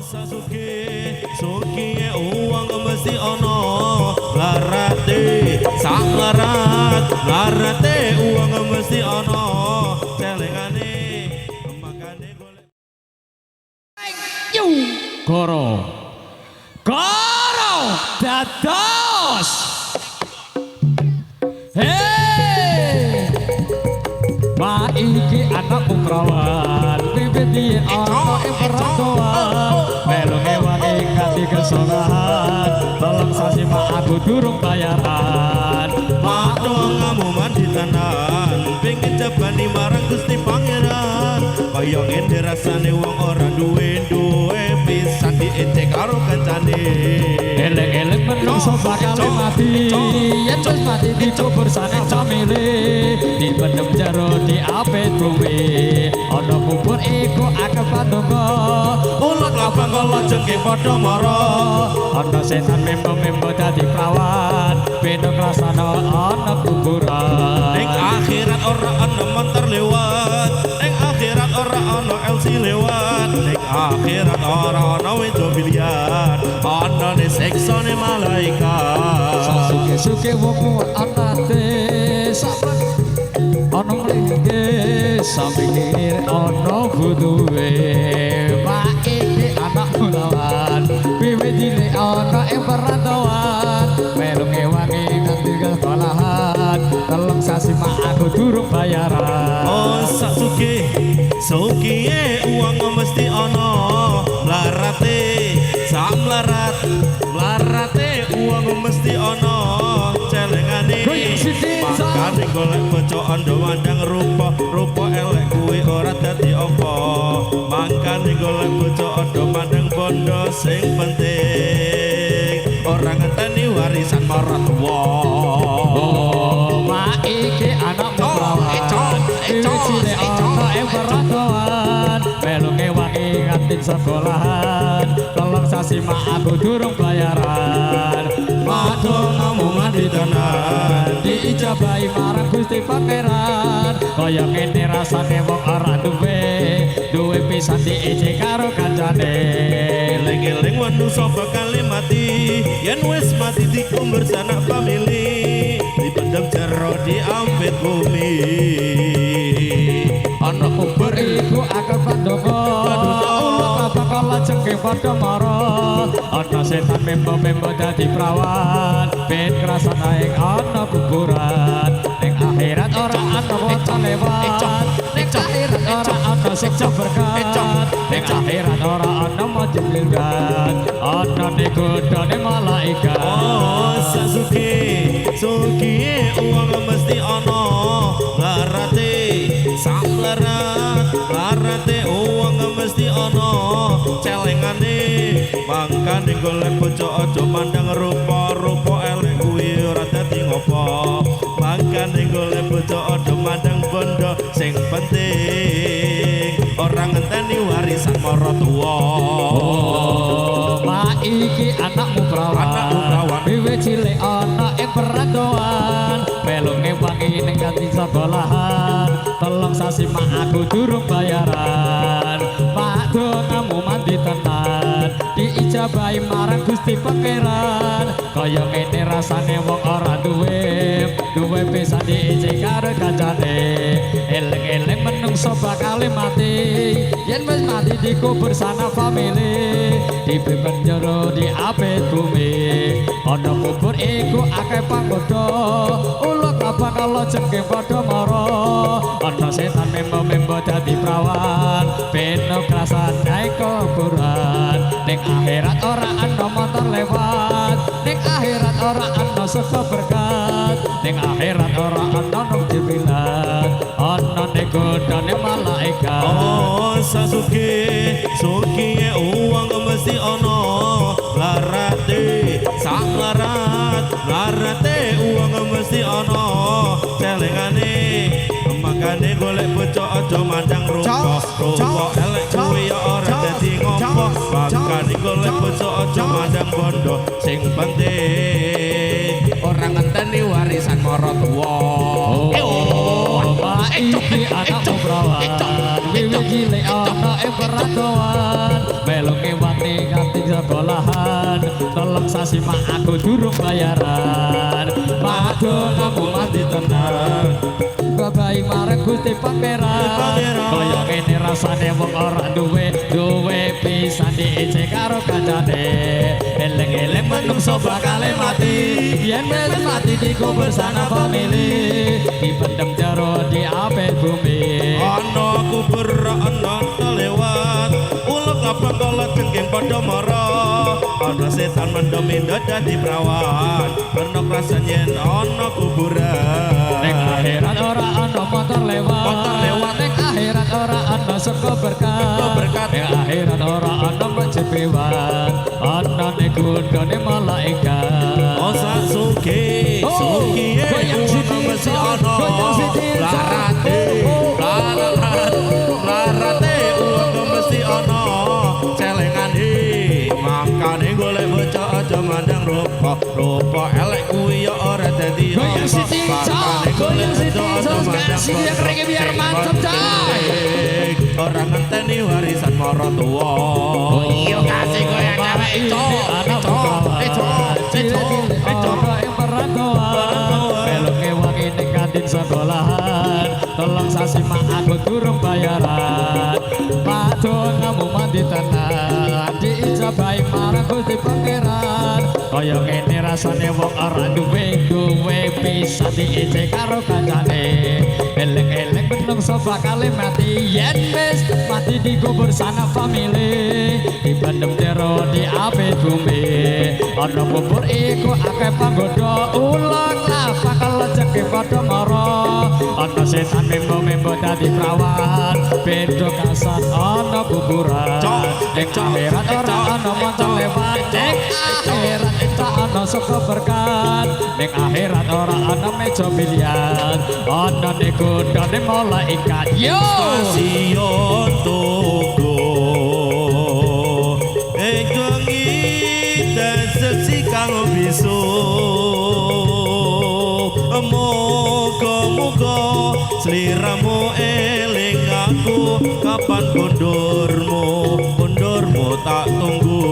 Sasuke suki uang mesti ono larate sak larate uang mesti ono celengane makane golek Goro dados hei ma iki anak perawan bibit ana ing perantauan melu ngewangi ngati kesonahan tolong sasi mak aku durung bayaran mak dong kamu mandi tanan pengen jabani marang Gusti Pangeran kaya ngene rasane wong ora duwe pisan diecek karo kancane elek-elek menungso bakal mati yen wis mati dicubur sane camile dipendem jero di apet bumi ana kubur iku akeh pandonga ulat labang kala jengking padha mara ana setan membo dadi prawan beda krasana ana kuburan ning akhirat ora ana montor lewat ning akhirat ora ana LC lewat ning akhirat ora ana wedo biliar ana ne seksane malaikat suke wong anate sabar ana mlingge sampingir ana kuduwe mak iki anak kulawan wiwit cilik ana ing perantauan melu ngewangi nganti sekolahan telung sasi mak aku durung bayaran oh Sasuke sukiye uang mesti ana larate sak larate uang mesti ana celengane makane golek bojo ando mandang rupa elek kuwi ora dadi apa makane golek bojo ando mandang bondo sing penting ora ngenteni warisan marang wong mak iki anak perawan cilik ana ing perantauan melu ngewangi nganti sekolahan tolong sasi mak aku durung bayaran madong kamu mandi tenan diijabahi marang Gusti Pangeran kaya ngene rasane wong ora duwe pisan diijek karo kancane eling-eling manusa bakal mati yen wis mati dikubur sanak famili dipendem jero di ampit bumi ana kubur iku akeh pandonga ulah bakal jengking padha mara ana setan membo dadi prawan ben krasana ing ana kuburan ning akhirat ora ana wong lewat ning akhirat ora ana siksa berkat ning akhirat ora ana majlis dan ana digodhone malaikat oh Sasuke suki uang mesti ana larate sak larate uang mesti ana celengane mangkane golek bojo aja mandang rupa elek kuwi ora dadi ngopo mangkane golek bojo aja mandang bondo sing penting ora ngenteni warisan marang tuwa mak iki anakmu perawan wiwit cilik ana ing perantauan melu ngewangi ning kanthi sekolahan tolong sasi mak aku durung bayaran mak dongamu mandi tenan diijabahi marang Gusti Pangeran kaya ngene rasane wong ora duwe pisan diijek karo kancane eling-eling menungso bakal mati yen wis mati dikubur sana famili dipimpen jero di apit bumi ana kubur iku akeh panggoda ulah bakal jengking padha mara ana setan membo dadi prawan beno krasan gawe kuburan ning akhirat ora ana motor lewat ning akhirat ora ana sego berkat ning akhirat ora ana nang jibilan ana negodane malaikat oh Sasuke suki uang mesti ana larate sak larate uang mesti ana celengane makane golek bojo aja mandang rupa elek kuwi ya ora dadi ngompo makane golek bojo aja mandang bondo sing penting ora ngenteni warisan marang tuwa iki anakmu perawan wiwit cilik ana ing perantauan melu ngewangi wangi kanthi sekolahan tolong sasi mak aku durung bayaran padha kamu mati tenang babai marang Gusti Pangeran kaya ngene rasane wong ora duwe pisan diicek karo kancane eleng-eleng menungso bakal mati yen wis mati dikubur sana famili dipendem jero di apel bumi ana kubur ana lewat ulo kapang kolot cengking padha mara ana setan mendomi dadi perawan karena krasan yen ana kuburan ning akhirat ora ana motor lewat ning akhirat ora ana sego berkat ning akhirat ora ana penjebewan ana ning gundone malaikat osa suki goyang siti mesti ana larate uang mesti ana celengane makane golek bocah aja mandang rupa elek kuwi ya ora dadi goyang siti kasih dia kerenge biar mantap coy orang ngenteni warisan maratuwa iya kasih goyang cewek itu yang perantauan beloknya wangi ning kantin sekolahan tolong sasi mak aku durung bayaran padha kamu mandi tenan diijabahi marang Gusti Pangeran kaya ngene rasane wong ora duwe pisan diicek karo kancane eleng-eleng menungso bakal mati yen wis mati dikubur sana famili dipendem jero di ape bumi ana kubur iku akeh panggoda ulang lah bakal rezeki padha mara ana setan membo dadi perawan beda kasat ana kuburan ning akhirat ora ana motor lewat ning akhirat tak ana saka berkat ning akhirat ora ana meja biliar ana ning godane malaikat yo stasiun tugu egongi dasesi kang bisu moga-moga sliramu eling aku kapan kondormu tak tunggu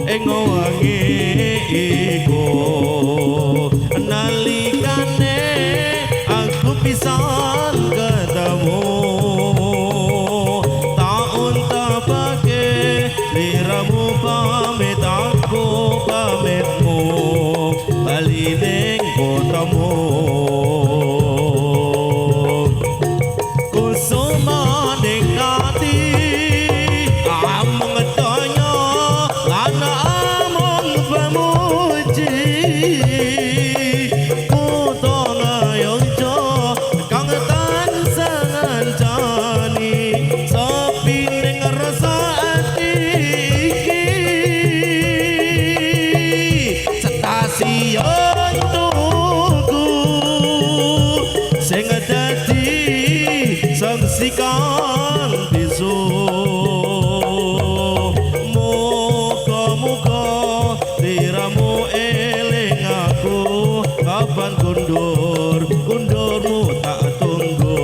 ing wengi iku nalikane aku pisan ketemu tak untapake sliramu pamit aku pamitmu bali ning kotamu kusuma ning ati among donya lan among pamuji kutong ayonjo kang tansah ngancani sepi ning rasa ati stasiun tugu sing dadi saksikan bisu muga-muga diramu eling aku kapan kondormu tak tunggu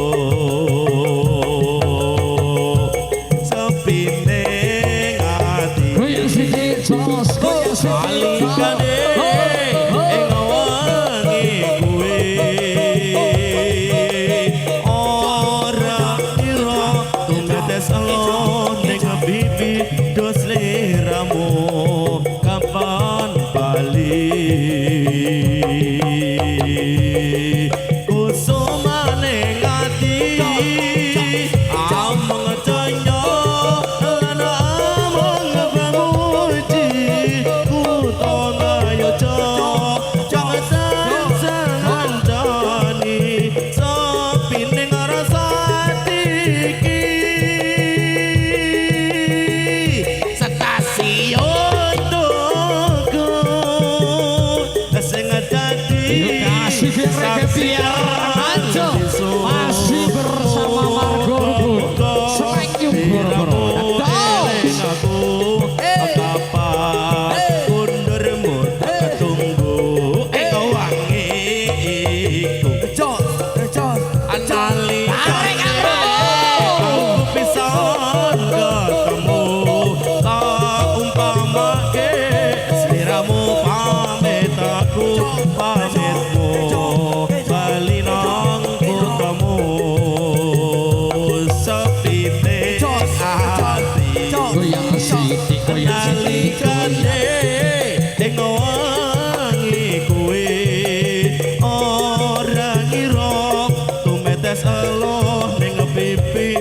sepi ning ati goyang siti jos goyang siti alikane ing wengi kuwi ora kira tumetes alon ning bibi dos liramu kapan bali kusuma ning ati among donya lan among pamuji kutong ayo jangan sangan jani sepi ning rasa iki stasiun tugu sing dadi kasih reggae biar aja masih bersama Margo Thank you bro eling aku kapan kondormu tak tunggu ing wangi iku analikane aku pisan ketemu tak umpamake sliramu pamit aku pamitmu bali nang kutemu sepite ati goyang sithik goyang sithik nalikane ing wangi kuwi ora ngira tumetes eloh ning pipi